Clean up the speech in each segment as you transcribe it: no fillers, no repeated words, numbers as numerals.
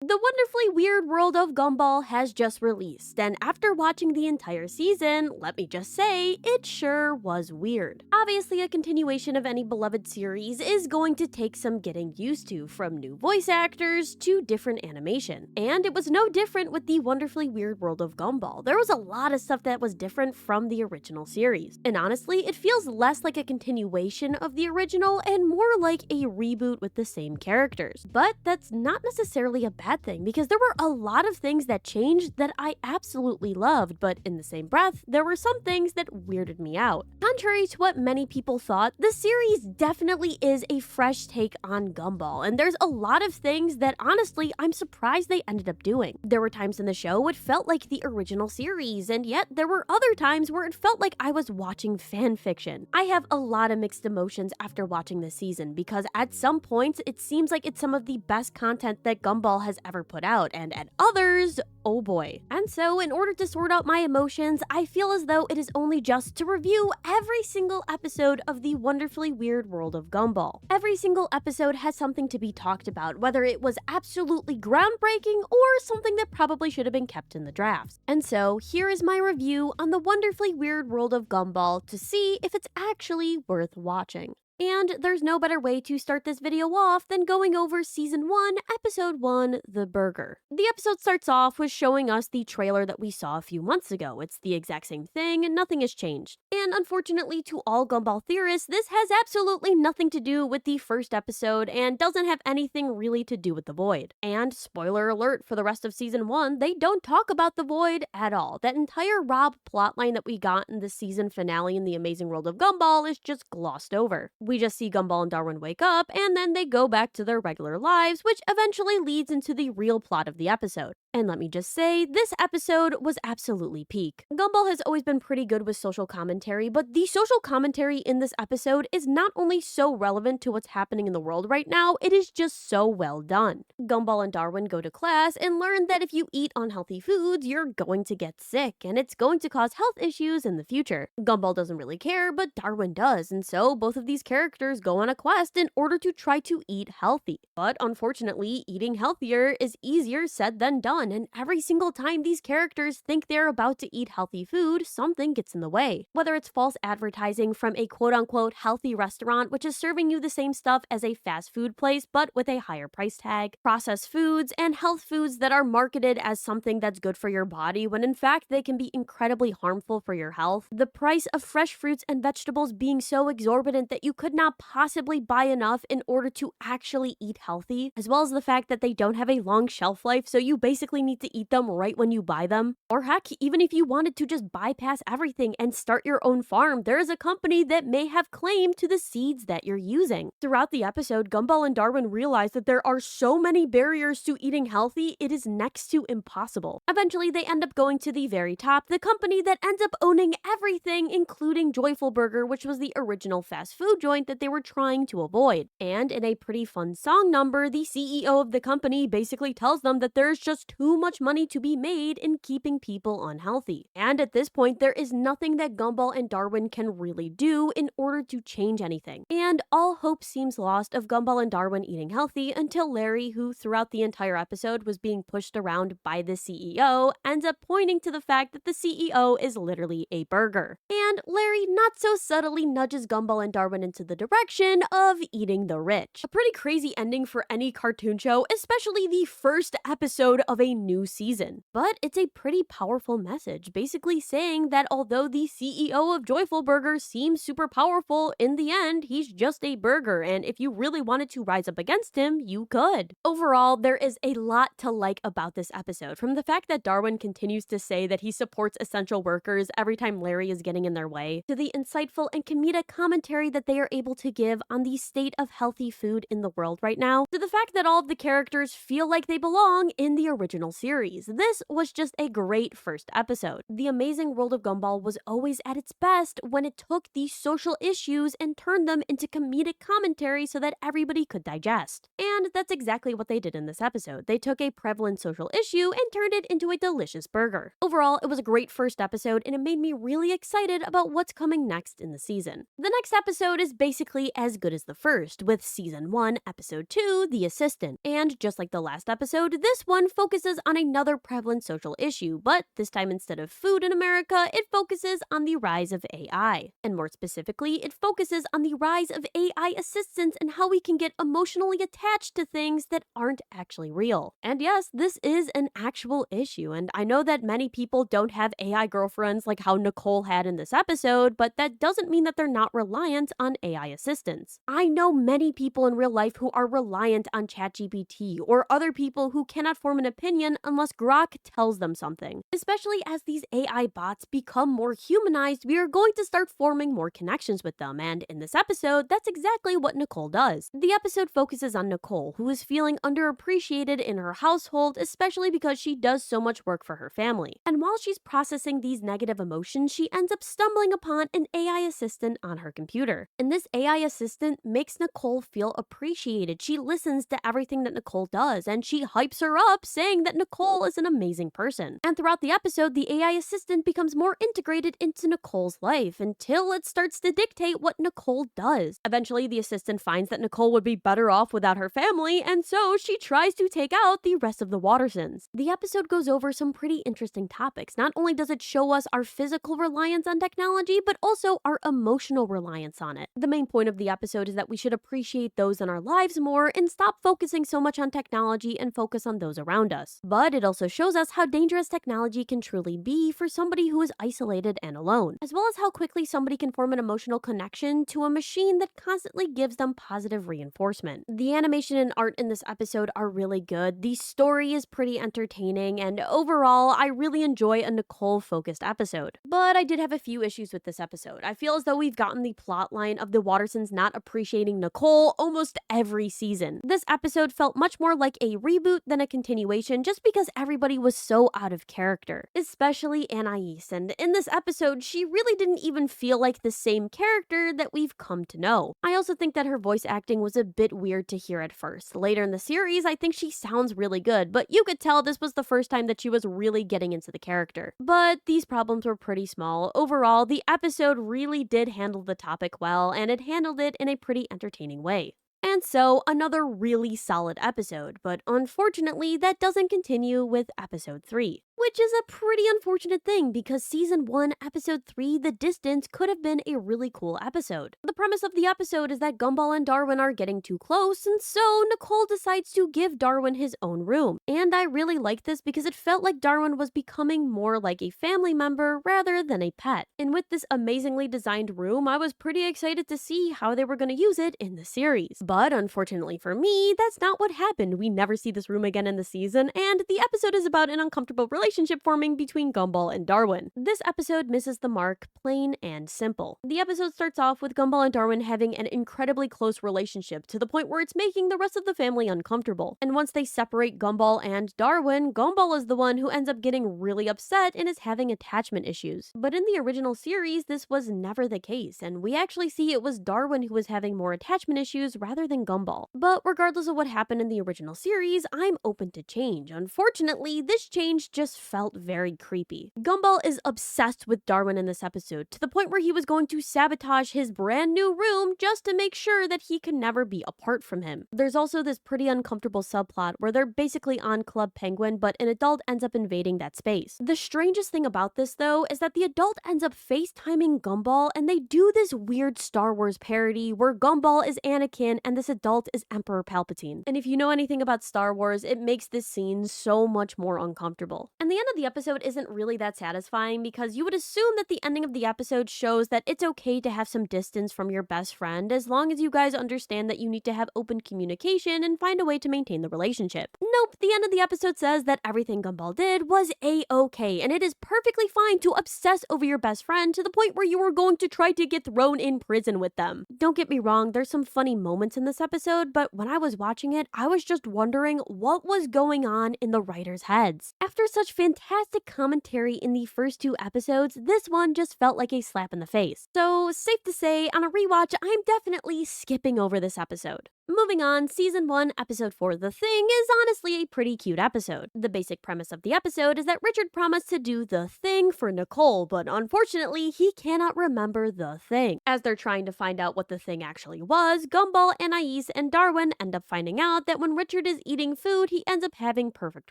The Wonderfully Weird World of Gumball has just released, and after watching the entire season, let me just say, it sure was weird. Obviously, a continuation of any beloved series is going to take some getting used to, from new voice actors to different animation. And it was no different with The Wonderfully Weird World of Gumball. There was a lot of stuff that was different from the original series. And honestly, it feels less like a continuation of the original and more like a reboot with the same characters. But that's not necessarily a bad thing, because there were a lot of things that changed that I absolutely loved, but in the same breath, there were some things that weirded me out. Contrary to what many people thought, the series definitely is a fresh take on Gumball, and there's a lot of things that honestly I'm surprised they ended up doing. There were times in the show it felt like the original series, and yet there were other times where it felt like I was watching fan fiction. I have a lot of mixed emotions after watching this season, because at some points it seems like it's some of the best content that Gumball has ever put out, and at others, oh boy. And so, in order to sort out my emotions, I feel as though it is only just to review every single episode of The Wonderfully Weird World of Gumball. Every single episode has something to be talked about, whether it was absolutely groundbreaking or something that probably should have been kept in the drafts. And so, here is my review on The Wonderfully Weird World of Gumball to see if it's actually worth watching. And there's no better way to start this video off than going over Season 1, Episode 1, The Burger. The episode starts off with showing us the trailer that we saw a few months ago. It's the exact same thing, and nothing has changed. And unfortunately to all Gumball theorists, this has absolutely nothing to do with the first episode and doesn't have anything really to do with the Void. And spoiler alert for the rest of Season 1, they don't talk about the Void at all. That entire Rob plotline that we got in the season finale in The Amazing World of Gumball is just glossed over. We just see Gumball and Darwin wake up, and then they go back to their regular lives, which eventually leads into the real plot of the episode. And let me just say, this episode was absolutely peak. Gumball has always been pretty good with social commentary, but the social commentary in this episode is not only so relevant to what's happening in the world right now, it is just so well done. Gumball and Darwin go to class and learn that if you eat unhealthy foods, you're going to get sick, and it's going to cause health issues in the future. Gumball doesn't really care, but Darwin does, and so both of these characters go on a quest in order to try to eat healthy. But unfortunately, eating healthier is easier said than done, and every single time these characters think they're about to eat healthy food, something gets in the way. Whether it's false advertising from a quote-unquote healthy restaurant, which is serving you the same stuff as a fast food place but with a higher price tag, processed foods, and health foods that are marketed as something that's good for your body when in fact they can be incredibly harmful for your health, the price of fresh fruits and vegetables being so exorbitant that you could not possibly buy enough in order to actually eat healthy, as well as the fact that they don't have a long shelf life, so you basically need to eat them right when you buy them. Or heck, even if you wanted to just bypass everything and start your own farm, there is a company that may have claim to the seeds that you're using. Throughout the episode, Gumball and Darwin realize that there are so many barriers to eating healthy, it is next to impossible. Eventually, they end up going to the very top, the company that ends up owning everything, including Joyful Burger, which was the original fast food joint that they were trying to avoid. And in a pretty fun song number, the CEO of the company basically tells them that there's just too much money to be made in keeping people unhealthy. And at this point, there is nothing that Gumball and Darwin can really do in order to change anything. And all hope seems lost of Gumball and Darwin eating healthy until Larry, who throughout the entire episode was being pushed around by the CEO, ends up pointing to the fact that the CEO is literally a burger. And Larry not so subtly nudges Gumball and Darwin into the direction of eating the rich. A pretty crazy ending for any cartoon show, especially the first episode of a new season. But it's a pretty powerful message, basically saying that although the CEO of Joyful Burger seems super powerful, in the end, he's just a burger, and if you really wanted to rise up against him, you could. Overall, there is a lot to like about this episode, from the fact that Darwin continues to say that he supports essential workers every time Larry is getting in their way, to the insightful and comedic commentary that they are able to give on the state of healthy food in the world right now, to the fact that all of the characters feel like they belong in the original series. This was just a great first episode. The Amazing World of Gumball was always at its best when it took these social issues and turned them into comedic commentary so that everybody could digest. And that's exactly what they did in this episode. They took a prevalent social issue and turned it into a delicious burger. Overall, it was a great first episode, and it made me really excited about what's coming next in the season. The next episode is basically as good as the first, with Season 1, Episode 2, The Assistant. And just like the last episode, this one focuses on another prevalent social issue, but this time instead of food in America, it focuses on the rise of AI. And more specifically, it focuses on the rise of AI assistants and how we can get emotionally attached to things that aren't actually real. And yes, this is an actual issue, and I know that many people don't have AI girlfriends like how Nicole had in this episode, but that doesn't mean that they're not reliant on AI assistants. I know many people in real life who are reliant on ChatGPT or other people who cannot form an opinion unless Grok tells them something. Especially as these AI bots become more humanized, we are going to start forming more connections with them, and in this episode, that's exactly what Nicole does. The episode focuses on Nicole, who is feeling underappreciated in her household, especially because she does so much work for her family. And while she's processing these negative emotions, she ends up stumbling upon an AI assistant on her computer. And this AI assistant makes Nicole feel appreciated. She listens to everything that Nicole does, and she hypes her up, saying that Nicole is an amazing person. And throughout the episode, the AI assistant becomes more integrated into Nicole's life until it starts to dictate what Nicole does. Eventually, the assistant finds that Nicole would be better off without her family, and so she tries to take out the rest of the Watersons. The episode goes over some pretty interesting topics. Not only does it show us our physical reliance on technology, but also our emotional reliance on it. The main point of the episode is that we should appreciate those in our lives more and stop focusing so much on technology and focus on those around us. But it also shows us how dangerous technology can truly be for somebody who is isolated and alone, as well as how quickly somebody can form an emotional connection to a machine that constantly gives them positive reinforcement. The animation and art in this episode are really good, the story is pretty entertaining, and overall, I really enjoy a Nicole-focused episode. But I did have a few issues with this episode. I feel as though we've gotten the plot line of the Watersons not appreciating Nicole almost every season. This episode felt much more like a reboot than a continuation just because everybody was so out of character, especially Anais. And in this episode, she really didn't even feel like the same character that we've come to know. I also think that her voice acting was a bit weird to hear at first. Later in the series, I think she sounds really good, but you could tell this was the first time that she was really getting into the character. But these problems were pretty small. Overall, the episode really did handle the topic well, and it handled it in a pretty entertaining way. And so, another really solid episode, but unfortunately, that doesn't continue with episode 3. Which is a pretty unfortunate thing because Season 1, Episode 3, The Distance, could have been a really cool episode. The premise of the episode is that Gumball and Darwin are getting too close, and so Nicole decides to give Darwin his own room. And I really liked this because it felt like Darwin was becoming more like a family member rather than a pet. And with this amazingly designed room, I was pretty excited to see how they were going to use it in the series. But unfortunately for me, that's not what happened. We never see this room again in the season, and the episode is about an uncomfortable relationship forming between Gumball and Darwin. This episode misses the mark, plain and simple. The episode starts off with Gumball and Darwin having an incredibly close relationship to the point where it's making the rest of the family uncomfortable. And once they separate Gumball and Darwin, Gumball is the one who ends up getting really upset and is having attachment issues. But in the original series, this was never the case, and we actually see it was Darwin who was having more attachment issues rather than Gumball. But regardless of what happened in the original series, I'm open to change. Unfortunately, this change just felt very creepy. Gumball is obsessed with Darwin in this episode, to the point where he was going to sabotage his brand new room just to make sure that he could never be apart from him. There's also this pretty uncomfortable subplot where they're basically on Club Penguin, but an adult ends up invading that space. The strangest thing about this, though, is that the adult ends up FaceTiming Gumball, and they do this weird Star Wars parody where Gumball is Anakin and this adult is Emperor Palpatine. And if you know anything about Star Wars, it makes this scene so much more uncomfortable. And the end of the episode isn't really that satisfying because you would assume that the ending of the episode shows that it's okay to have some distance from your best friend as long as you guys understand that you need to have open communication and find a way to maintain the relationship. Nope, the end of the episode says that everything Gumball did was a-okay, and it is perfectly fine to obsess over your best friend to the point where you are going to try to get thrown in prison with them. Don't get me wrong, there's some funny moments in this episode, but when I was watching it, I was just wondering what was going on in the writers' heads. After such fantastic commentary in the first 2 episodes, this one just felt like a slap in the face. So, safe to say, on a rewatch, I'm definitely skipping over this episode. Moving on, season 1, episode 4, The Thing, is honestly a pretty cute episode. The basic premise of the episode is that Richard promised to do the thing for Nicole, but unfortunately, he cannot remember the thing. As they're trying to find out what the thing actually was, Gumball, Anais, and Darwin end up finding out that when Richard is eating food, he ends up having perfect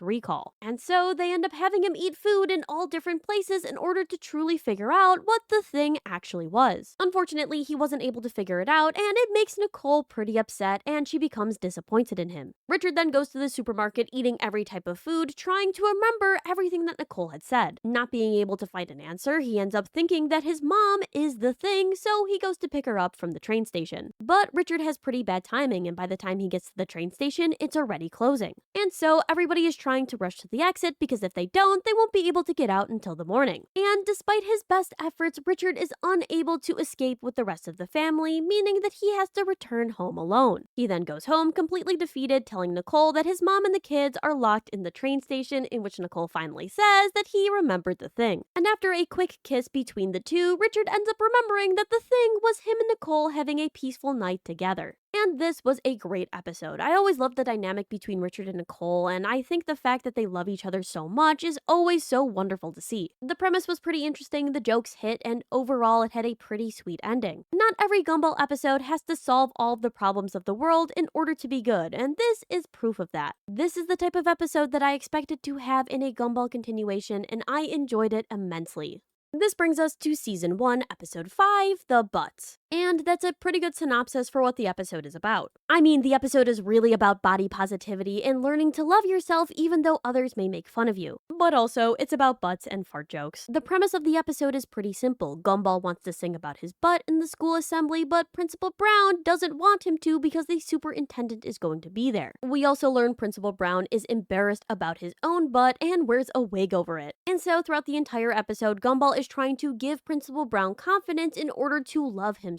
recall. And so they end up having him eat food in all different places in order to truly figure out what the thing actually was. Unfortunately, he wasn't able to figure it out, and it makes Nicole pretty upset, and she becomes disappointed in him. Richard then goes to the supermarket eating every type of food, trying to remember everything that Nicole had said. Not being able to find an answer, he ends up thinking that his mom is the thing, so he goes to pick her up from the train station. But Richard has pretty bad timing, and by the time he gets to the train station, it's already closing. And so everybody is trying to rush to the exit because if they don't, they won't be able to get out until the morning. And despite his best efforts, Richard is unable to escape with the rest of the family, meaning that he has to return home alone. He then goes home completely defeated, telling Nicole that his mom and the kids are locked in the train station, in which Nicole finally says that he remembered the thing. And after a quick kiss between the two, Richard ends up remembering that the thing was him and Nicole having a peaceful night together. And this was a great episode. I always loved the dynamic between Richard and Nicole, and I think the fact that they love each other so much is always so wonderful to see. The premise was pretty interesting, the jokes hit, and overall it had a pretty sweet ending. Not every Gumball episode has to solve all of the problems of the world in order to be good, and this is proof of that. This is the type of episode that I expected to have in a Gumball continuation, and I enjoyed it immensely. This brings us to Season 1, Episode 5, The Butt. And that's a pretty good synopsis for what the episode is about. I mean, the episode is really about body positivity and learning to love yourself even though others may make fun of you. But also, it's about butts and fart jokes. The premise of the episode is pretty simple. Gumball wants to sing about his butt in the school assembly, but Principal Brown doesn't want him to because the superintendent is going to be there. We also learn Principal Brown is embarrassed about his own butt and wears a wig over it. And so throughout the entire episode, Gumball is trying to give Principal Brown confidence in order to love himself.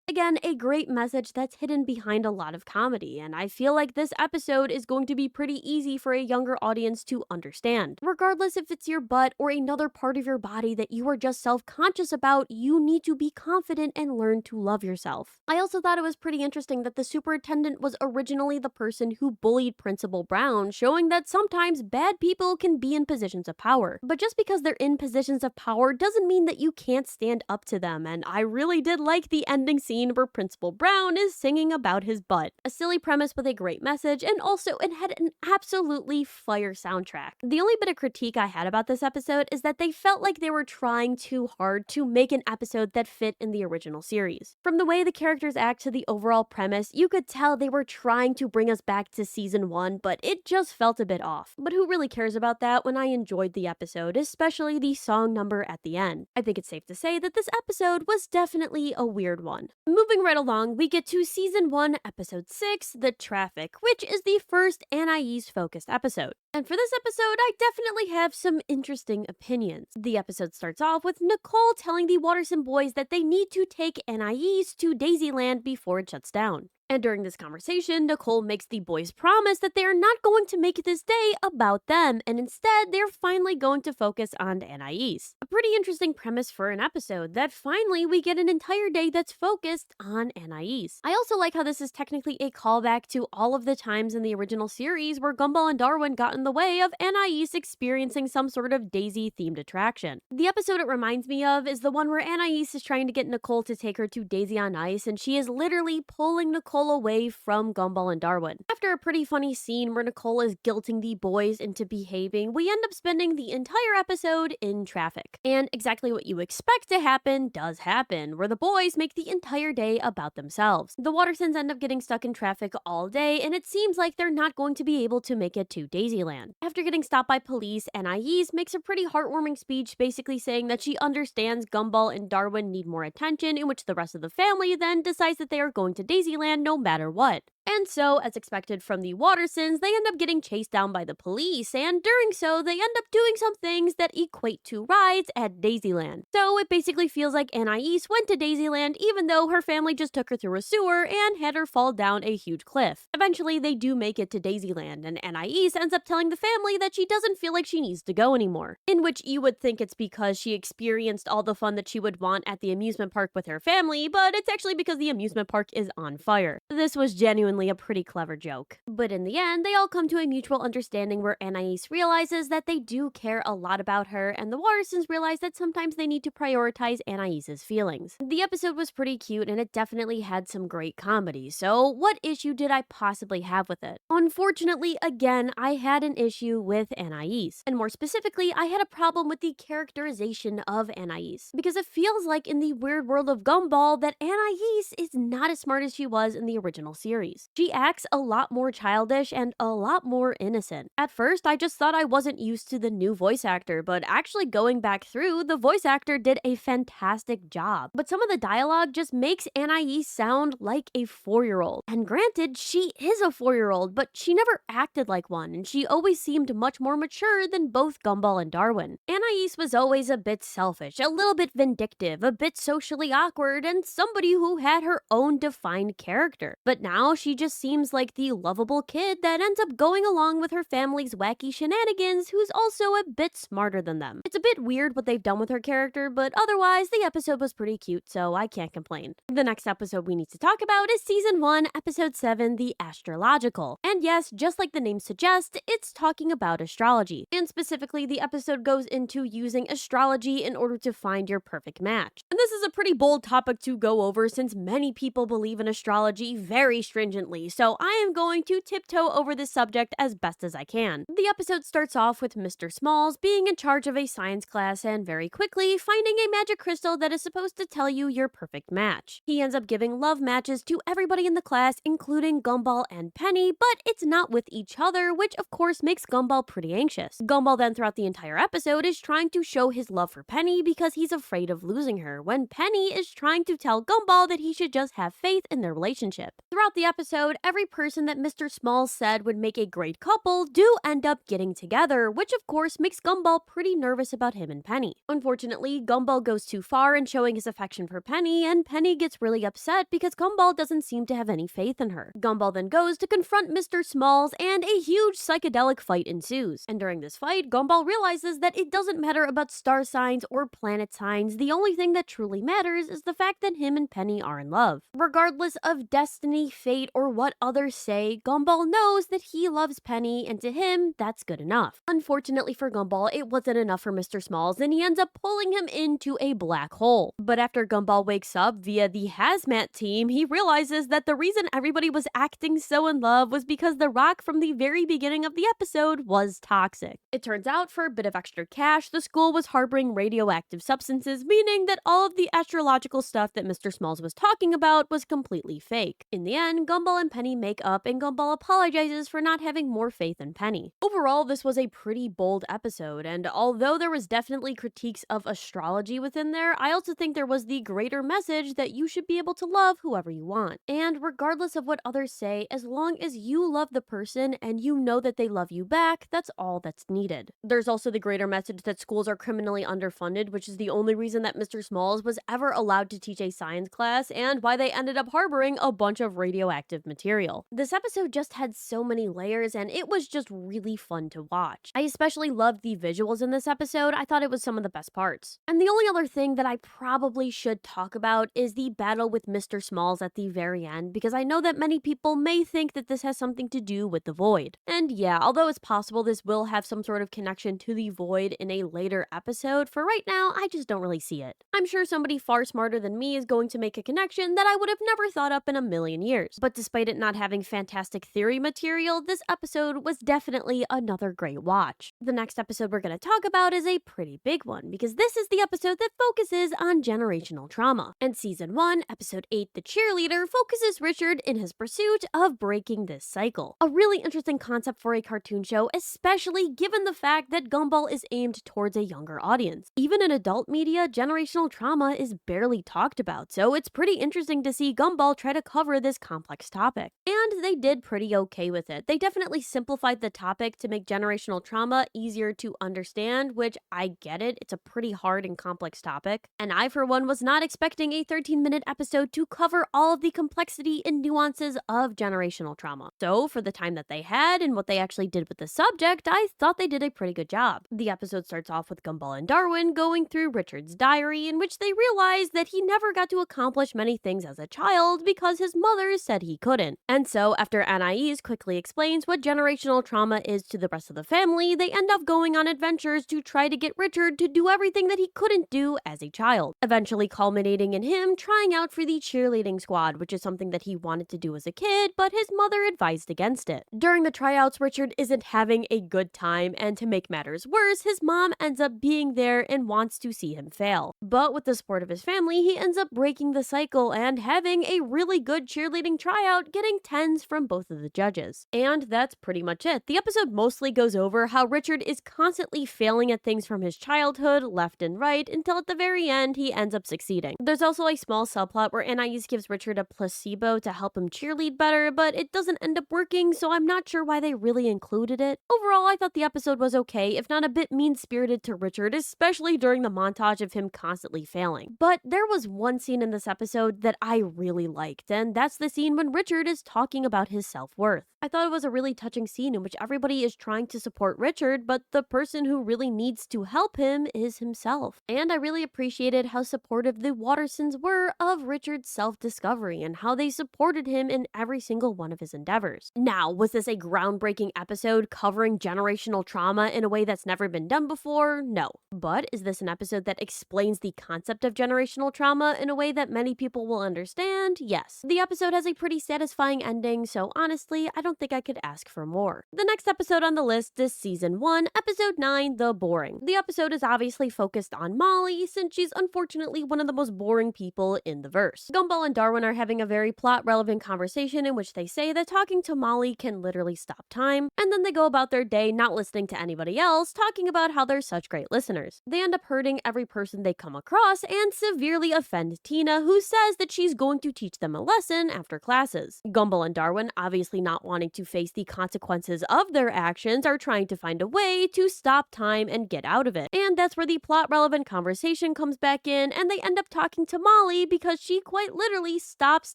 Again, a great message that's hidden behind a lot of comedy, and I feel like this episode is going to be pretty easy for a younger audience to understand. Regardless if it's your butt or another part of your body that you are just self-conscious about, you need to be confident and learn to love yourself. I also thought it was pretty interesting that the superintendent was originally the person who bullied Principal Brown, showing that sometimes bad people can be in positions of power. But just because they're in positions of power doesn't mean that you can't stand up to them, and I really did like the ending scene where Principal Brown is singing about his butt. A silly premise with a great message, and also it had an absolutely fire soundtrack. The only bit of critique I had about this episode is that they felt like they were trying too hard to make an episode that fit in the original series. From the way the characters act to the overall premise, you could tell they were trying to bring us back to season 1, but it just felt a bit off. But who really cares about that when I enjoyed the episode, especially the song number at the end? I think it's safe to say that this episode was definitely a weird one. Moving right along, we get to Season 1, Episode 6, The Traffic, which is the first Anais-focused episode. And for this episode, I definitely have some interesting opinions. The episode starts off with Nicole telling the Watterson boys that they need to take Anais to Daisyland before it shuts down. And during this conversation, Nicole makes the boys promise that they are not going to make this day about them, and instead, they're finally going to focus on Anais. A pretty interesting premise for an episode, that finally we get an entire day that's focused on Anais. I also like how this is technically a callback to all of the times in the original series where Gumball and Darwin got in the way of Anais experiencing some sort of Daisy-themed attraction. The episode it reminds me of is the one where Anais is trying to get Nicole to take her to Daisy on Ice, and she is literally pulling Nicole away from Gumball and Darwin. After a pretty funny scene where Nicole is guilting the boys into behaving, we end up spending the entire episode in traffic. And exactly what you expect to happen does happen, where the boys make the entire day about themselves. The Wattersons end up getting stuck in traffic all day, and it seems like they're not going to be able to make it to Daisyland. After getting stopped by police, Anais makes a pretty heartwarming speech basically saying that she understands Gumball and Darwin need more attention, in which the rest of the family then decides that they are going to Daisyland no matter what. And so, as expected from the Wattersons, they end up getting chased down by the police, and during so, they end up doing some things that equate to rides at Daisyland. So it basically feels like Anais went to Daisyland even though her family just took her through a sewer and had her fall down a huge cliff. Eventually, they do make it to Daisyland, and Anais ends up telling the family that she doesn't feel like she needs to go anymore. In which you would think it's because she experienced all the fun that she would want at the amusement park with her family, but it's actually because the amusement park is on fire. This was genuinely genuinely a pretty clever joke. But in the end, they all come to a mutual understanding where Anais realizes that they do care a lot about her, and the Watersons realize that sometimes they need to prioritize Anais's feelings. The episode was pretty cute and it definitely had some great comedy, so what issue did I possibly have with it? Unfortunately, again, I had an issue with Anais, and more specifically, I had a problem with the characterization of Anais, because it feels like in the weird world of Gumball that Anais is not as smart as she was in the original series. She acts a lot more childish and a lot more innocent. At first, I just thought I wasn't used to the new voice actor, but actually going back through, the voice actor did a fantastic job. But some of the dialogue just makes Anais sound like a 4-year-old. And granted, she is a 4-year-old, but she never acted like one, and she always seemed much more mature than both Gumball and Darwin. Anais was always a bit selfish, a little bit vindictive, a bit socially awkward, and somebody who had her own defined character. But now she just seems like the lovable kid that ends up going along with her family's wacky shenanigans, who's also a bit smarter than them. It's a bit weird what they've done with her character, but otherwise, the episode was pretty cute, so I can't complain. The next episode we need to talk about is Season 1, Episode 7, The Astrological. And yes, just like the name suggests, it's talking about astrology. And specifically, the episode goes into using astrology in order to find your perfect match. And this is a pretty bold topic to go over since many people believe in astrology very stringently, so I am going to tiptoe over this subject as best as I can. The episode starts off with Mr. Smalls being in charge of a science class and very quickly finding a magic crystal that is supposed to tell you your perfect match. He ends up giving love matches to everybody in the class, including Gumball and Penny, but it's not with each other, which of course makes Gumball pretty anxious. Gumball then throughout the entire episode is trying to show his love for Penny because he's afraid of losing her, when Penny is trying to tell Gumball that he should just have faith in their relationship. Throughout the episode, every person that Mr. Smalls said would make a great couple do end up getting together, which of course makes Gumball pretty nervous about him and Penny. Unfortunately, Gumball goes too far in showing his affection for Penny, and Penny gets really upset because Gumball doesn't seem to have any faith in her. Gumball then goes to confront Mr. Smalls, and a huge psychedelic fight ensues. And during this fight, Gumball realizes that it doesn't matter about star signs or planet signs, the only thing that truly matters is the fact that him and Penny are in love. Regardless of destiny, fate, or what others say, Gumball knows that he loves Penny, and to him, that's good enough. Unfortunately for Gumball, it wasn't enough for Mr. Smalls, and he ends up pulling him into a black hole. But after Gumball wakes up via the hazmat team, he realizes that the reason everybody was acting so in love was because the rock from the very beginning of the episode was toxic. It turns out, for a bit of extra cash, the school was harboring radioactive substances, meaning that all of the astrological stuff that Mr. Smalls was talking about was completely fake. In the end, Gumball and Penny make up, and Gumball apologizes for not having more faith in Penny. Overall, this was a pretty bold episode, and although there was definitely critiques of astrology within there, I also think there was the greater message that you should be able to love whoever you want. And regardless of what others say, as long as you love the person and you know that they love you back, that's all that's needed. There's also the greater message that schools are criminally underfunded, which is the only reason that Mr. Smalls was ever allowed to teach a science class, and why they ended up harboring a bunch of radioactive material. This episode just had so many layers, and it was just really fun to watch. I especially loved the visuals in this episode. I thought it was some of the best parts. And the only other thing that I probably should talk about is the battle with Mr. Smalls at the very end, because I know that many people may think that this has something to do with the Void. And yeah, although it's possible this will have some sort of connection to the Void in a later episode, for right now, I just don't really see it. I'm sure somebody far smarter than me is going to make a connection that I would have never thought up in a million years. But despite it not having fantastic theory material, this episode was definitely another great watch. The next episode we're going to talk about is a pretty big one, because this is the episode that focuses on generational trauma. And Season 1, Episode 8, The Cheerleader, focuses Richard in his pursuit of breaking this cycle. A really interesting concept for a cartoon show, especially given the fact that Gumball is aimed towards a younger audience. Even in adult media, generational trauma is barely talked about, so it's pretty interesting to see Gumball try to cover this complex topic. And they did pretty okay with it. They definitely simplified the topic to make generational trauma easier to understand, which I get it, it's a pretty hard and complex topic. And I, for one, was not expecting a 13-minute episode to cover all of the complexity and nuances of generational trauma. So, for the time that they had and what they actually did with the subject, I thought they did a pretty good job. The episode starts off with Gumball and Darwin going through Richard's diary, in which they realize that he never got to accomplish many things as a child because his mother said he couldn't. And so, after Anais quickly explains what generational trauma is to the rest of the family, they end up going on adventures to try to get Richard to do everything that he couldn't do as a child, eventually culminating in him trying out for the cheerleading squad, which is something that he wanted to do as a kid, but his mother advised against it. During the tryouts, Richard isn't having a good time, and to make matters worse, his mom ends up being there and wants to see him fail. But with the support of his family, he ends up breaking the cycle and having a really good cheerleading tryout, getting 10s from both of the judges. And that's pretty much it. The episode mostly goes over how Richard is constantly failing at things from his childhood, left and right, until at the very end he ends up succeeding. There's also a small subplot where Anais gives Richard a placebo to help him cheerlead better, but it doesn't end up working, so I'm not sure why they really included it. Overall, I thought the episode was okay, if not a bit mean-spirited to Richard, especially during the montage of him constantly failing. But there was one scene in this episode that I really liked, and that's the scene when Richard is talking about his self-worth. I thought it was a really touching scene in which everybody is trying to support Richard, but the person who really needs to help him is himself. And I really appreciated how supportive the Wattersons were of Richard's self-discovery and how they supported him in every single one of his endeavors. Now, was this a groundbreaking episode covering generational trauma in a way that's never been done before? No. But is this an episode that explains the concept of generational trauma in a way that many people will understand? Yes. The episode has a pretty satisfying ending, so honestly, I don't think I could ask for more. The next episode on the list is Season 1, Episode 9, The Boring. The episode is obviously focused on Molly, since she's unfortunately one of the most boring people in the verse. Gumball and Darwin are having a very plot-relevant conversation in which they say that talking to Molly can literally stop time, and then they go about their day not listening to anybody else, talking about how they're such great listeners. They end up hurting every person they come across and severely offend Tina, who says that she's going to teach them a lesson after classes. Gumball and Darwin, obviously not wanting to face the consequences of their actions, are trying to find a way to stop time and get out of it. And that's where the plot-relevant conversation comes back in, and they end up talking to Molly because she quite literally stops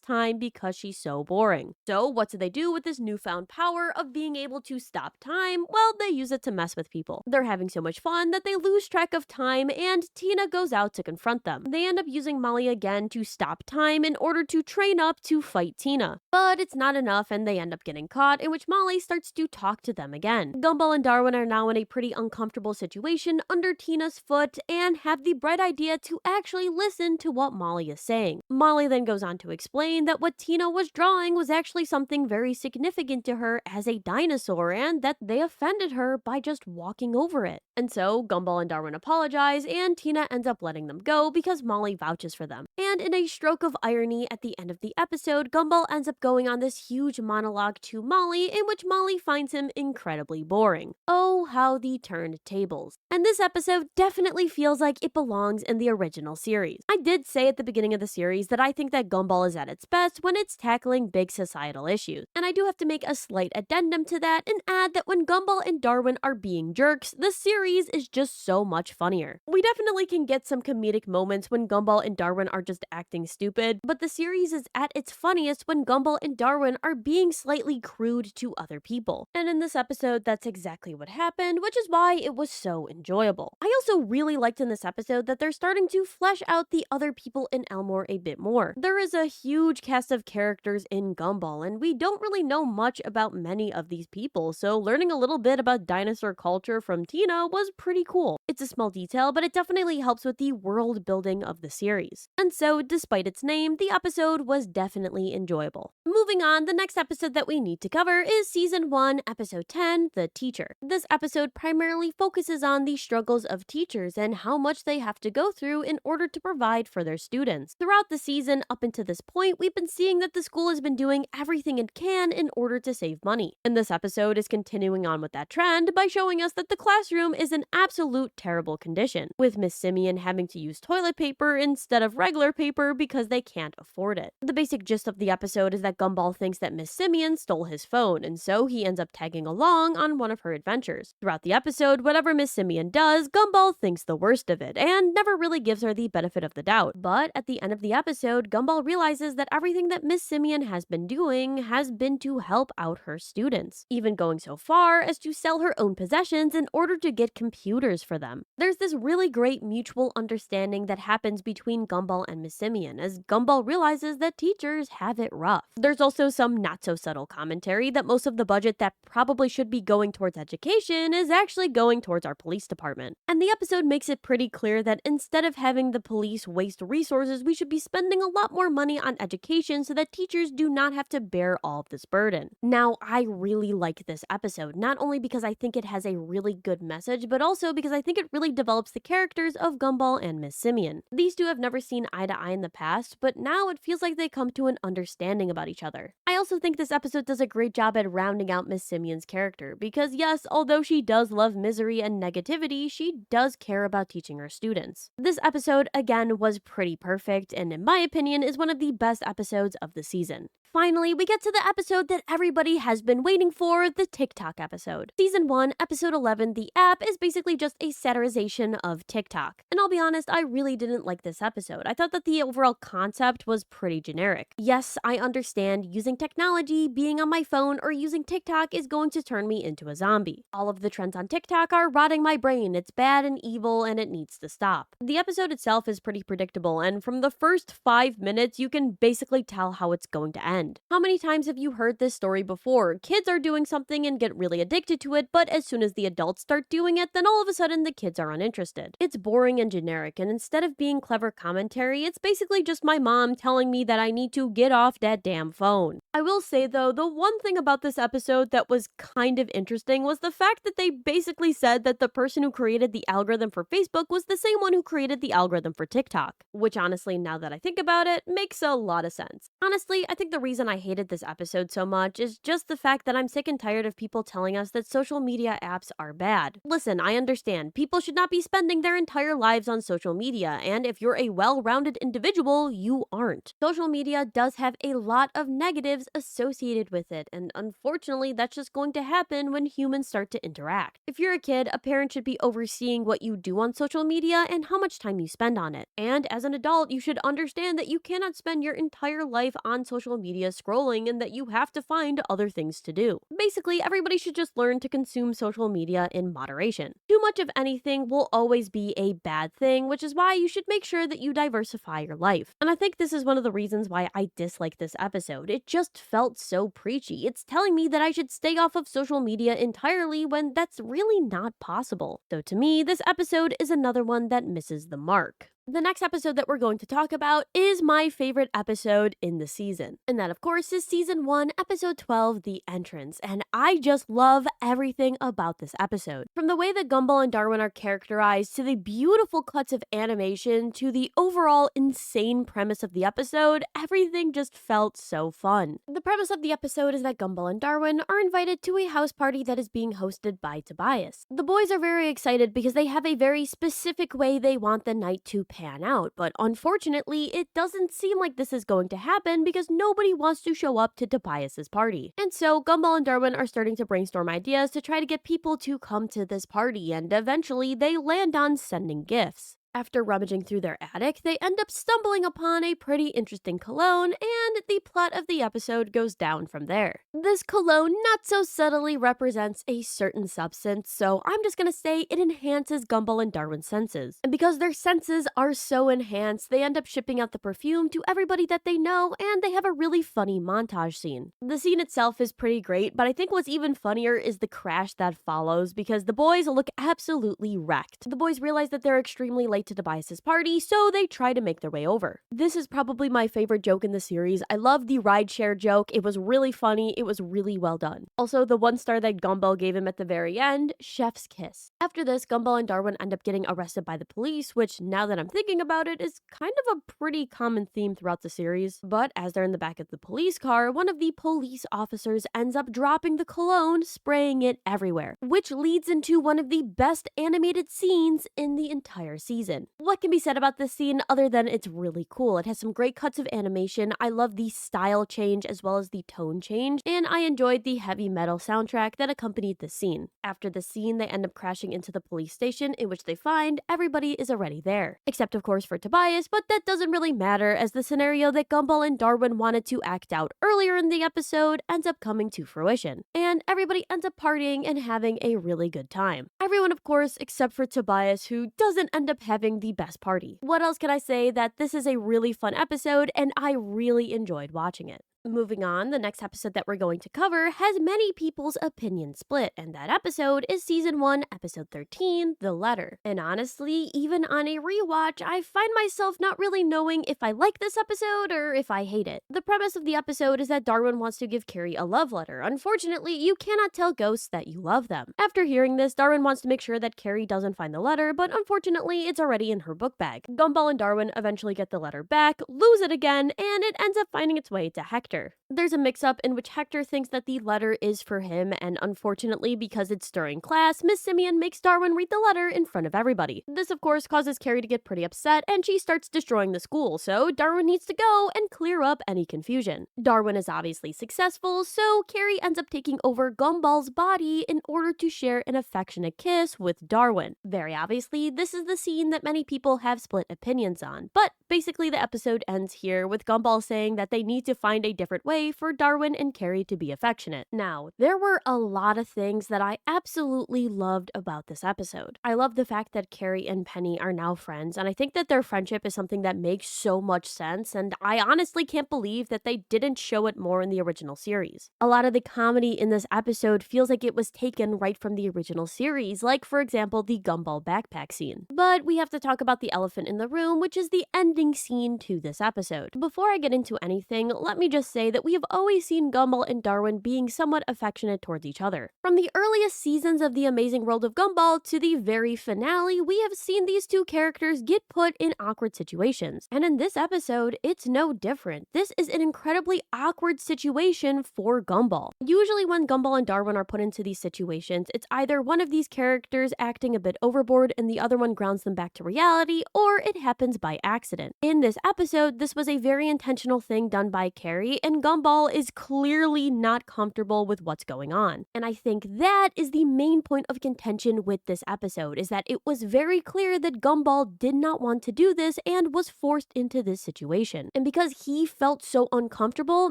time because she's so boring. So what do they do with this newfound power of being able to stop time? Well, they use it to mess with people. They're having so much fun that they lose track of time, and Tina goes out to confront them. They end up using Molly again to stop time in order to train up to fight Tina. But it's not enough, and they end up getting caught, in which Molly starts to talk to them again. Gumball and Darwin are now in a pretty uncomfortable situation under Tina's foot and have the bright idea to actually listen to what Molly is saying. Molly then goes on to explain that what Tina was drawing was actually something very significant to her as a dinosaur, and that they offended her by just walking over it. And so Gumball and Darwin apologize, and Tina ends up letting them go because Molly vouches for them. And in a stroke of irony, at the end of the episode, Gumball ends up going on this huge monologue to Molly, in which Molly finds him incredibly boring. Oh, how the turned tables. And this episode definitely feels like it belongs in the original series. I did say at the beginning of the series that I think that Gumball is at its best when it's tackling big societal issues. And I do have to make a slight addendum to that and add that when Gumball and Darwin are being jerks, the series is just so much funnier. We definitely can get some comedic moments when Gumball and Darwin are just acting stupid, but the series is at its funniest when Gumball and Darwin are being slightly crude to other people. And in this episode, that's exactly what happened, which is why it was so enjoyable. I also really liked in this episode that they're starting to flesh out the other people in Elmore a bit more. There is a huge cast of characters in Gumball, and we don't really know much about many of these people, so learning a little bit about dinosaur culture from Tina was pretty cool. It's a small detail, but it definitely helps with the world building of the series. And so, despite its name, the episode was definitely enjoyable. Moving on, the next episode that we need to cover is Season 1, Episode 10, The Teacher. This episode primarily focuses on the struggles of teachers and how much they have to go through in order to provide for their students. Throughout the season, up until this point, we've been seeing that the school has been doing everything it can in order to save money. And this episode is continuing on with that trend by showing us that the classroom is an absolute terrible condition, with Miss Simeon having to use toilet paper instead of regular paper because they can't afford it. The basic gist of the episode is that Gumball thinks that Miss Simeon stole his phone, and so he ends up tagging along on one of her adventures. Throughout the episode, whatever Miss Simeon does, Gumball thinks the worst of it, and never really gives her the benefit of the doubt. But at the end of the episode, Gumball realizes that everything that Miss Simeon has been doing has been to help out her students, even going so far as to sell her own possessions in order to get computers for them. There's this really great mutual understanding that happens between Gumball and Miss Simeon, as Gumball realizes that teachers have it rough. There's also some not-so-subtle commentary that most of the budget that probably should be going towards education is actually going towards our police department. And the episode makes it pretty clear that instead of having the police waste resources, we should be spending a lot more money on education so that teachers do not have to bear all of this burden. Now, I really like this episode, not only because I think it has a really good message, but also because I think it really develops the characters of Gumball and Miss Simeon. These two have never seen eye to eye in the past, but now it feels like they come to an understanding about each other. I also think this episode does a great job at rounding out Miss Simeon's character, because yes, although she does love misery and negativity, she does care about teaching her students. This episode, again, was pretty perfect, and in my opinion, is one of the best episodes of the season. Finally, we get to the episode that everybody has been waiting for, the Tik Tok episode. Season 1, episode 11, the app, is basically just a satirization of TikTok. And I'll be honest, I really didn't like this episode. I thought that the overall concept was pretty generic. Yes, I understand using technology, being on my phone, or using TikTok is going to turn me into a zombie. All of the trends on TikTok are rotting my brain. It's bad and evil, and it needs to stop. The episode itself is pretty predictable, and from the first 5 minutes, you can basically tell how it's going to end. How many times have you heard this story before? Kids are doing something and get really addicted to it, but as soon as the adults start doing it, then all of a sudden the kids are uninterested. It's boring and generic, and instead of being clever commentary, it's basically just my mom telling me that I need to get off that damn phone. I will say though, the one thing about this episode that was kind of interesting was the fact that they basically said that the person who created the algorithm for Facebook was the same one who created the algorithm for TikTok, which honestly, now that I think about it, makes a lot of sense. Honestly, I think the reason I hated this episode so much is just the fact that I'm sick and tired of people telling us that social media apps are bad. Listen, I understand. People should not be spending their entire lives on social media, and if you're a well-rounded individual, you aren't. Social media does have a lot of negatives associated with it, and unfortunately, that's just going to happen when humans start to interact. If you're a kid, a parent should be overseeing what you do on social media and how much time you spend on it. And as an adult, you should understand that you cannot spend your entire life on social media scrolling and that you have to find other things to do. Basically, everybody should just learn to consume social media in moderation. Too much of anything will always be a bad thing, which is why you should make sure that you diversify your life. And I think this is one of the reasons why I dislike this episode. It just felt so preachy. It's telling me that I should stay off of social media entirely when that's really not possible. So to me, this episode is another one that misses the mark. The next episode that we're going to talk about is my favorite episode in the season. And that, of course, is Season 1, Episode 12, The Entrance. And I just love everything about this episode. From the way that Gumball and Darwin are characterized, to the beautiful cuts of animation, to the overall insane premise of the episode, everything just felt so fun. The premise of the episode is that Gumball and Darwin are invited to a house party that is being hosted by Tobias. The boys are very excited because they have a very specific way they want the night to pan out, but unfortunately, it doesn't seem like this is going to happen because nobody wants to show up to Tobias's party. And so Gumball and Darwin are starting to brainstorm ideas to try to get people to come to this party, and eventually they land on sending gifts. After rummaging through their attic, they end up stumbling upon a pretty interesting cologne, and the plot of the episode goes down from there. This cologne not so subtly represents a certain substance, so I'm just gonna say it enhances Gumball and Darwin's senses. And because their senses are so enhanced, they end up shipping out the perfume to everybody that they know, and they have a really funny montage scene. The scene itself is pretty great, but I think what's even funnier is the crash that follows, because the boys look absolutely wrecked. The boys realize that they're extremely late to Tobias's party, so they try to make their way over. This is probably my favorite joke in the series. I love the rideshare joke. It was really funny. It was really well done. Also, the 1 star that Gumball gave him at the very end, chef's kiss. After this, Gumball and Darwin end up getting arrested by the police, which, now that I'm thinking about it, is kind of a pretty common theme throughout the series. But as they're in the back of the police car, one of the police officers ends up dropping the cologne, spraying it everywhere, which leads into one of the best animated scenes in the entire season. What can be said about this scene other than it's really cool? It has some great cuts of animation. I love the style change as well as the tone change, and I enjoyed the heavy metal soundtrack that accompanied the scene. After the scene, they end up crashing into the police station, in which they find everybody is already there. Except of course for Tobias, but that doesn't really matter, as the scenario that Gumball and Darwin wanted to act out earlier in the episode ends up coming to fruition, and everybody ends up partying and having a really good time. Everyone of course except for Tobias, who doesn't end up having the best party. What else can I say? That this is a really fun episode and I really enjoyed watching it. Moving on, the next episode that we're going to cover has many people's opinions split, and that episode is Season 1, Episode 13, The Letter. And honestly, even on a rewatch, I find myself not really knowing if I like this episode or if I hate it. The premise of the episode is that Darwin wants to give Carrie a love letter. Unfortunately, you cannot tell ghosts that you love them. After hearing this, Darwin wants to make sure that Carrie doesn't find the letter, but unfortunately, it's already in her book bag. Gumball and Darwin eventually get the letter back, lose it again, and it ends up finding its way to Hector. There's a mix-up in which Hector thinks that the letter is for him, and unfortunately, because it's during class, Miss Simeon makes Darwin read the letter in front of everybody. This of course causes Carrie to get pretty upset, and she starts destroying the school, so Darwin needs to go and clear up any confusion. Darwin is obviously successful, so Carrie ends up taking over Gumball's body in order to share an affectionate kiss with Darwin. Very obviously, this is the scene that many people have split opinions on, but basically the episode ends here with Gumball saying that they need to find a different way for Darwin and Carrie to be affectionate. Now, there were a lot of things that I absolutely loved about this episode. I love the fact that Carrie and Penny are now friends, and I think that their friendship is something that makes so much sense, and I honestly can't believe that they didn't show it more in the original series. A lot of the comedy in this episode feels like it was taken right from the original series, like for example the Gumball backpack scene. But we have to talk about the elephant in the room, which is the ending scene to this episode. Before I get into anything, let me just say that we have always seen Gumball and Darwin being somewhat affectionate towards each other. From the earliest seasons of The Amazing World of Gumball to the very finale, we have seen these two characters get put in awkward situations. And in this episode, it's no different. This is an incredibly awkward situation for Gumball. Usually when Gumball and Darwin are put into these situations, it's either one of these characters acting a bit overboard and the other one grounds them back to reality, or it happens by accident. In this episode, this was a very intentional thing done by Carrie, and Gumball is clearly not comfortable with what's going on. And I think that is the main point of contention with this episode, is that it was very clear that Gumball did not want to do this and was forced into this situation. And because he felt so uncomfortable,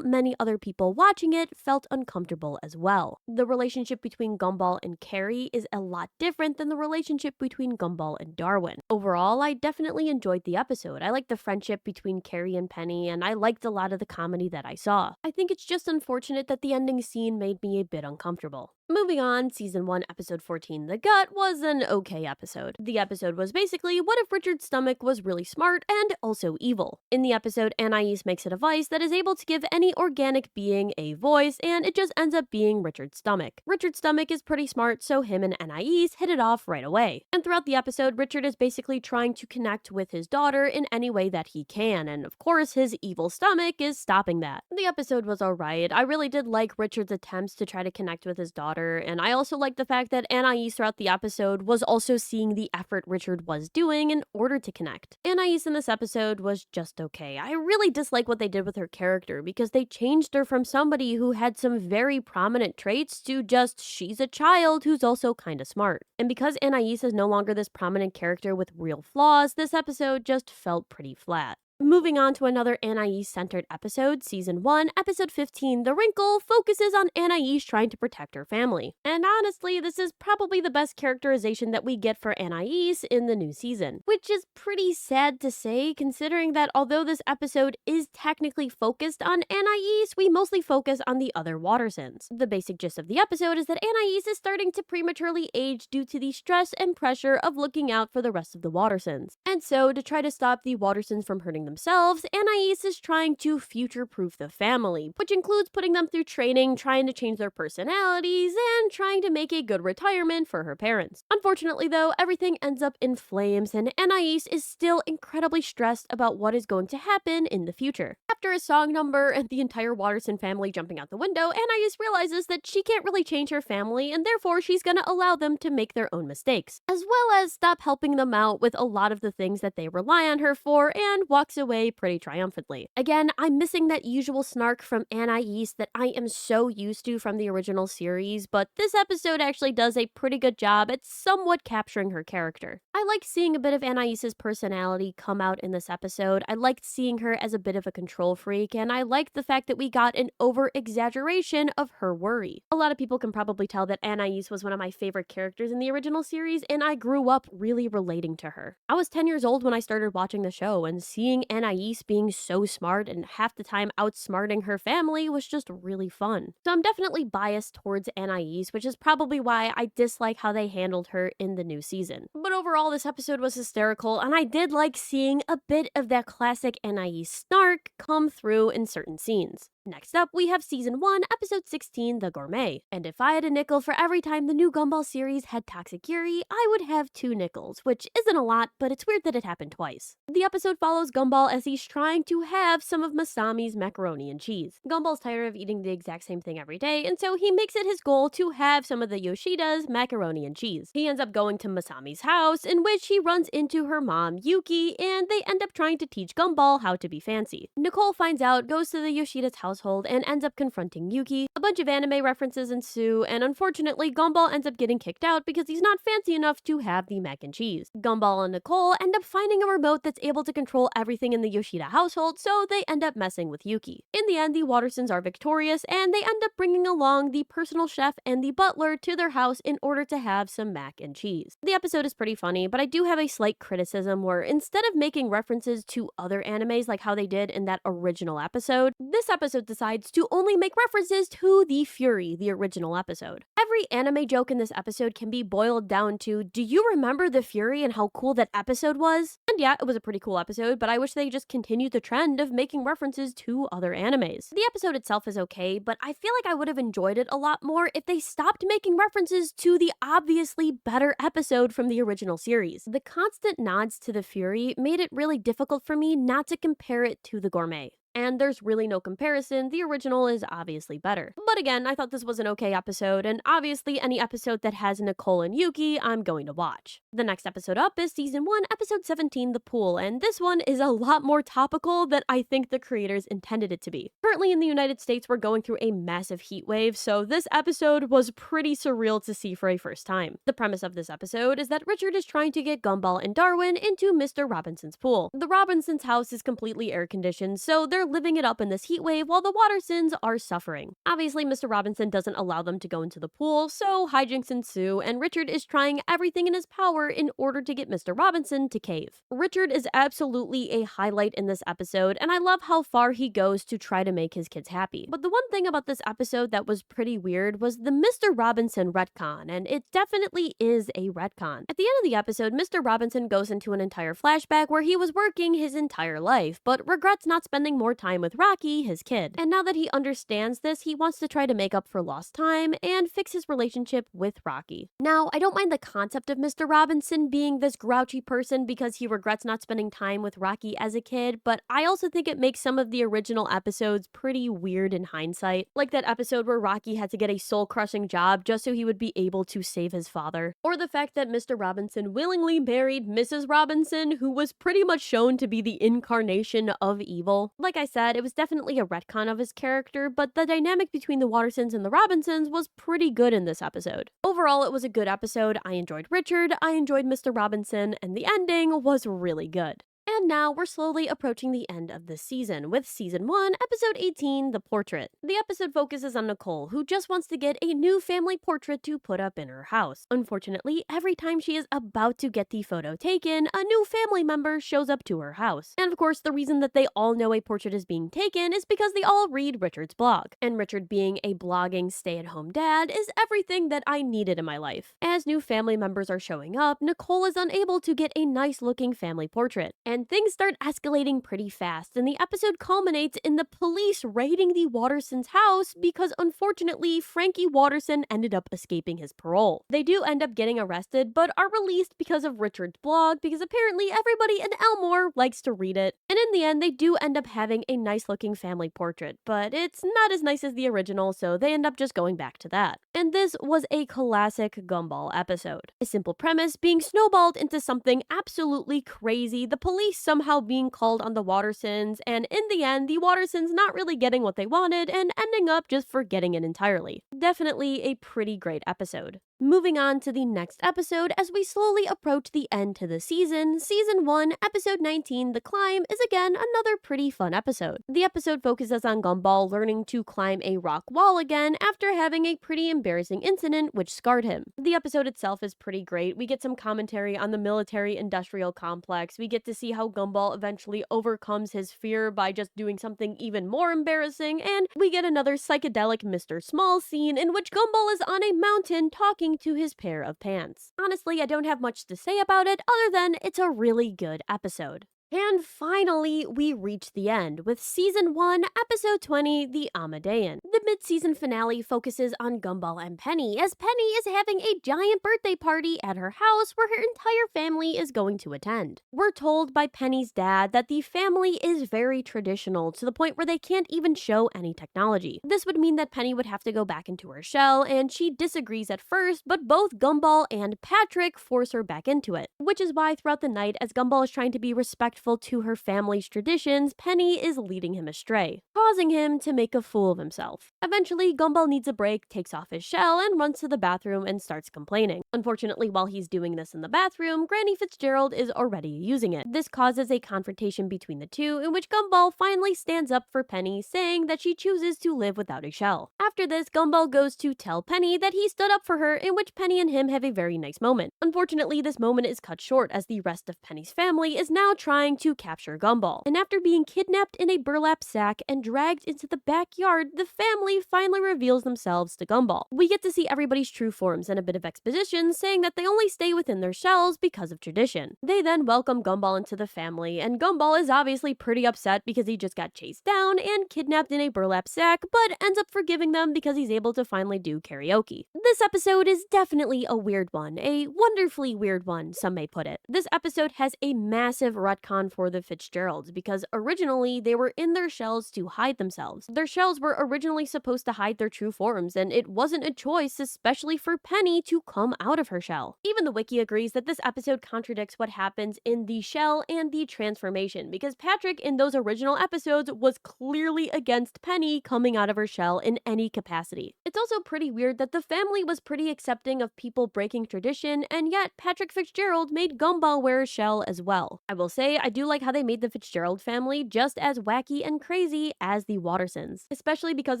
many other people watching it felt uncomfortable as well. The relationship between Gumball and Carrie is a lot different than the relationship between Gumball and Darwin. Overall, I definitely enjoyed the episode. I liked the friendship between Carrie and Penny, and I liked a lot of the comedy that I saw. I think it's just unfortunate that the ending scene made me a bit uncomfortable. Moving on, Season 1, Episode 14, The Gut, was an okay episode. The episode was basically, what if Richard's stomach was really smart and also evil? In the episode, Anais makes a device that is able to give any organic being a voice, and it just ends up being Richard's stomach. Richard's stomach is pretty smart, so him and Anais hit it off right away. And throughout the episode, Richard is basically trying to connect with his daughter in any way that he can, and of course, his evil stomach is stopping that. The episode was alright. I really did like Richard's attempts to try to connect with his daughter, and I also liked the fact that Anais throughout the episode was also seeing the effort Richard was doing in order to connect. Anais in this episode was just okay. I really dislike what they did with her character because they changed her from somebody who had some very prominent traits to just she's a child who's also kind of smart. And because Anais is no longer this prominent character with real flaws, this episode just felt pretty flat. Moving on to another Anais-centered episode, Season 1, Episode 15, The Wrinkle, focuses on Anais trying to protect her family. And honestly, this is probably the best characterization that we get for Anais in the new season. Which is pretty sad to say, considering that although this episode is technically focused on Anais, we mostly focus on the other Watersons. The basic gist of the episode is that Anais is starting to prematurely age due to the stress and pressure of looking out for the rest of the Watersons. And so, to try to stop the Watersons from hurting themselves, Anais is trying to future-proof the family, which includes putting them through training, trying to change their personalities, and trying to make a good retirement for her parents. Unfortunately though, everything ends up in flames and Anais is still incredibly stressed about what is going to happen in the future. After a song number and the entire Watterson family jumping out the window, Anais realizes that she can't really change her family and therefore she's gonna allow them to make their own mistakes, as well as stop helping them out with a lot of the things that they rely on her for, and walks away pretty triumphantly. Again, I'm missing that usual snark from Anais that I am so used to from the original series, but this episode actually does a pretty good job at somewhat capturing her character. I like seeing a bit of Anais's personality come out in this episode. I liked seeing her as a bit of a control freak, and I liked the fact that we got an over-exaggeration of her worry. A lot of people can probably tell that Anais was one of my favorite characters in the original series, and I grew up really relating to her. I was 10 years old when I started watching the show, and seeing Anais being so smart and half the time outsmarting her family was just really fun. So I'm definitely biased towards Anais, which is probably why I dislike how they handled her in the new season. But overall, this episode was hysterical, and I did like seeing a bit of that classic Anais snark come through in certain scenes. Next up, we have Season 1, Episode 16, The Gourmet. And if I had a nickel for every time the new Gumball series had Toxic Yuri, I would have 2 nickels, which isn't a lot, but it's weird that it happened twice. The episode follows Gumball as he's trying to have some of Masami's macaroni and cheese. Gumball's tired of eating the exact same thing every day, and so he makes it his goal to have some of the Yoshida's macaroni and cheese. He ends up going to Masami's house, in which he runs into her mom, Yuki, and they end up trying to teach Gumball how to be fancy. Nicole finds out, goes to the Yoshida's household, and ends up confronting Yuki. A bunch of anime references ensue, and unfortunately, Gumball ends up getting kicked out because he's not fancy enough to have the mac and cheese. Gumball and Nicole end up finding a remote that's able to control everything in the Yoshida household, so they end up messing with Yuki. In the end, the Watersons are victorious, and they end up bringing along the personal chef and the butler to their house in order to have some mac and cheese. The episode is pretty funny, but I do have a slight criticism where instead of making references to other animes like how they did in that original episode, this episode decides to only make references to the Fury, the original episode. Every anime joke in this episode can be boiled down to, do you remember the Fury and how cool that episode was? And yeah, it was a pretty cool episode, but I wish they just continued the trend of making references to other animes. The episode itself is okay, but I feel like I would have enjoyed it a lot more if they stopped making references to the obviously better episode from the original series. The constant nods to the Fury made it really difficult for me not to compare it to the Gourmet. And there's really no comparison, the original is obviously better. But again, I thought this was an okay episode, and obviously any episode that has Nicole and Yuki, I'm going to watch. The next episode up is Season 1, Episode 17, The Pool, and this one is a lot more topical than I think the creators intended it to be. Currently in the United States, we're going through a massive heat wave, so this episode was pretty surreal to see for a first time. The premise of this episode is that Richard is trying to get Gumball and Darwin into Mr. Robinson's pool. The Robinsons' house is completely air-conditioned, so they're living it up in this heat wave while the Watersons are suffering. Obviously, Mr. Robinson doesn't allow them to go into the pool, so hijinks ensue, and Richard is trying everything in his power in order to get Mr. Robinson to cave. Richard is absolutely a highlight in this episode, and I love how far he goes to try to make his kids happy. But the one thing about this episode that was pretty weird was the Mr. Robinson retcon, and it definitely is a retcon. At the end of the episode, Mr. Robinson goes into an entire flashback where he was working his entire life, but regrets not spending more time with Rocky, his kid. And now that he understands this, he wants to try to make up for lost time and fix his relationship with Rocky. Now, I don't mind the concept of Mr. Robinson being this grouchy person because he regrets not spending time with Rocky as a kid, but I also think it makes some of the original episodes pretty weird in hindsight. Like that episode where Rocky had to get a soul-crushing job just so he would be able to save his father. Or the fact that Mr. Robinson willingly married Mrs. Robinson, who was pretty much shown to be the incarnation of evil. Like I said, it was definitely a retcon of his character, but the dynamic between the Watersons and the Robinsons was pretty good in this episode. Overall, it was a good episode. I enjoyed Richard, I enjoyed Mr. Robinson, and the ending was really good. And now we're slowly approaching the end of this season, with Season 1, Episode 18, The Portrait. The episode focuses on Nicole, who just wants to get a new family portrait to put up in her house. Unfortunately, every time she is about to get the photo taken, a new family member shows up to her house. And of course, the reason that they all know a portrait is being taken is because they all read Richard's blog. And Richard, being a blogging stay-at-home dad, is everything that I needed in my life. As new family members are showing up, Nicole is unable to get a nice-looking family portrait. And things start escalating pretty fast, and the episode culminates in the police raiding the Wattersons' house because unfortunately, Frankie Watterson ended up escaping his parole. They do end up getting arrested, but are released because of Richard's blog, because apparently everybody in Elmore likes to read it. And in the end, they do end up having a nice-looking family portrait, but it's not as nice as the original, so they end up just going back to that. And this was a classic Gumball episode. A simple premise being snowballed into something absolutely crazy, the police somehow being called on the Wattersons, and in the end, the Wattersons not really getting what they wanted and ending up just forgetting it entirely. Definitely a pretty great episode. Moving on to the next episode, as we slowly approach the end to the season, Season 1, Episode 19, The Climb, is again another pretty fun episode. The episode focuses on Gumball learning to climb a rock wall again after having a pretty embarrassing incident which scarred him. The episode itself is pretty great. We get some commentary on the military-industrial complex. We get to see how Gumball eventually overcomes his fear by just doing something even more embarrassing, and we get another psychedelic Mr. Small scene in which Gumball is on a mountain talking to his pair of pants. Honestly, I don't have much to say about it other than it's a really good episode. And finally, we reach the end with Season 1, Episode 20, The Amadean. The mid-season finale focuses on Gumball and Penny, as Penny is having a giant birthday party at her house where her entire family is going to attend. We're told by Penny's dad that the family is very traditional, to the point where they can't even show any technology. This would mean that Penny would have to go back into her shell, and she disagrees at first, but both Gumball and Patrick force her back into it. Which is why throughout the night, as Gumball is trying to be respectful to her family's traditions, Penny is leading him astray, causing him to make a fool of himself. Eventually, Gumball needs a break, takes off his shell, and runs to the bathroom and starts complaining. Unfortunately, while he's doing this in the bathroom, Granny Fitzgerald is already using it. This causes a confrontation between the two, in which Gumball finally stands up for Penny, saying that she chooses to live without a shell. After this, Gumball goes to tell Penny that he stood up for her, in which Penny and him have a very nice moment. Unfortunately, this moment is cut short, as the rest of Penny's family is now trying to capture Gumball. And after being kidnapped in a burlap sack and dragged into the backyard, the family finally reveals themselves to Gumball. We get to see everybody's true forms and a bit of exposition, saying that they only stay within their shells because of tradition. They then welcome Gumball into the family, and Gumball is obviously pretty upset because he just got chased down and kidnapped in a burlap sack, but ends up forgiving them because he's able to finally do karaoke. This episode is definitely a weird one, a wonderfully weird one, some may put it. This episode has a massive retcon for the Fitzgeralds, because originally they were in their shells to hide themselves. Their shells were originally supposed to hide their true forms, and it wasn't a choice, especially for Penny, to come out of her shell. Even the wiki agrees that this episode contradicts what happens in the shell and the transformation, because Patrick in those original episodes was clearly against Penny coming out of her shell in any capacity. It's also pretty weird that the family was pretty accepting of people breaking tradition, and yet Patrick Fitzgerald made Gumball wear a shell as well. I will say, I do like how they made the Fitzgerald family just as wacky and crazy as the Wattersons. Especially because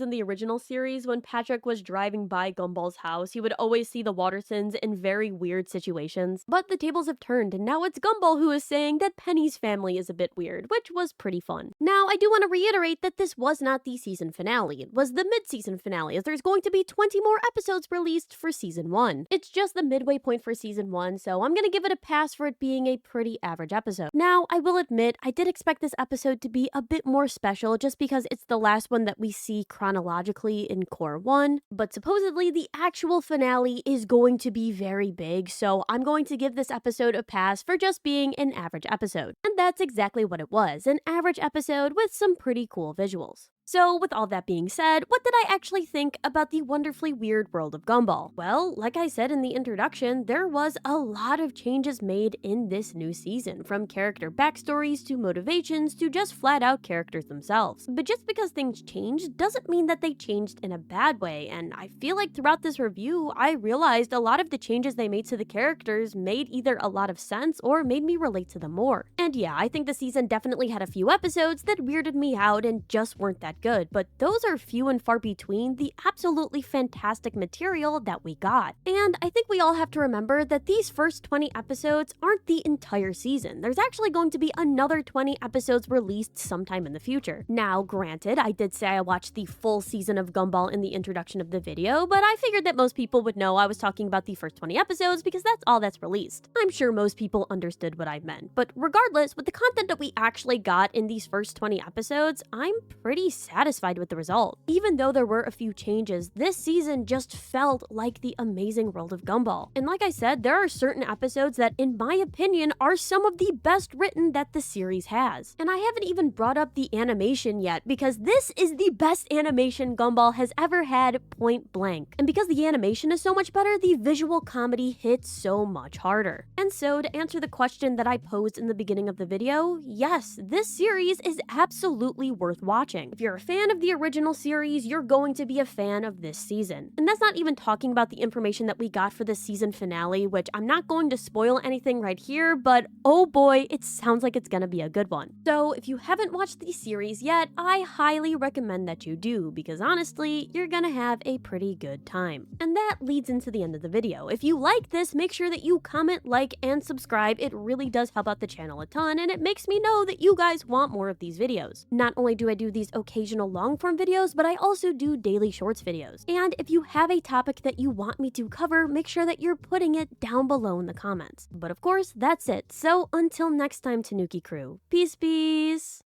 in the original series, when Patrick was driving by Gumball's house, he would always see the Wattersons in very weird situations. But the tables have turned, and now it's Gumball who is saying that Penny's family is a bit weird, which was pretty fun. Now, I do want to reiterate that this was not the season finale. It was the mid-season finale, as there's going to be 20 more episodes released for Season 1. It's just the midway point for Season 1, so I'm gonna give it a pass for it being a pretty average episode. Now, I will admit, I did expect this episode to be a bit more special just because it's the last one that we see chronologically in Core 1, but supposedly the actual finale is going to be very big, so I'm going to give this episode a pass for just being an average episode. And that's exactly what it was, an average episode with some pretty cool visuals. So, with all that being said, what did I actually think about the wonderfully weird world of Gumball? Well, like I said in the introduction, there was a lot of changes made in this new season, from character backstories to motivations to just flat out characters themselves. But just because things changed doesn't mean that they changed in a bad way, and I feel like throughout this review, I realized a lot of the changes they made to the characters made either a lot of sense or made me relate to them more. And yeah, I think the season definitely had a few episodes that weirded me out and just weren't that good, but those are few and far between the absolutely fantastic material that we got. And I think we all have to remember that these first 20 episodes aren't the entire season. There's actually going to be another 20 episodes released sometime in the future. Now, granted, I did say I watched the full season of Gumball in the introduction of the video, but I figured that most people would know I was talking about the first 20 episodes because that's all that's released. I'm sure most people understood what I meant, but regardless, with the content that we actually got in these first 20 episodes, I'm pretty satisfied with the result. Even though there were a few changes, this season just felt like the amazing world of Gumball. And like I said, there are certain episodes that, in my opinion, are some of the best written that the series has. And I haven't even brought up the animation yet, because this is the best animation Gumball has ever had, point blank. And because the animation is so much better, the visual comedy hits so much harder. And so, to answer the question that I posed in the beginning of the video, yes, this series is absolutely worth watching. If you're a fan of the original series, you're going to be a fan of this season. And that's not even talking about the information that we got for the season finale, which I'm not going to spoil anything right here, but oh boy, it sounds like it's gonna be a good one. So if you haven't watched the series yet, I highly recommend that you do, because honestly, you're gonna have a pretty good time. And that leads into the end of the video. If you like this, make sure that you comment, like, and subscribe. It really does help out the channel a ton, and it makes me know that you guys want more of these videos. Not only do I do these occasional long-form videos, but I also do daily shorts videos. And if you have a topic that you want me to cover, make sure that you're putting it down below in the comments. But of course, that's it. So until next time, Tanuki crew, peace, peace!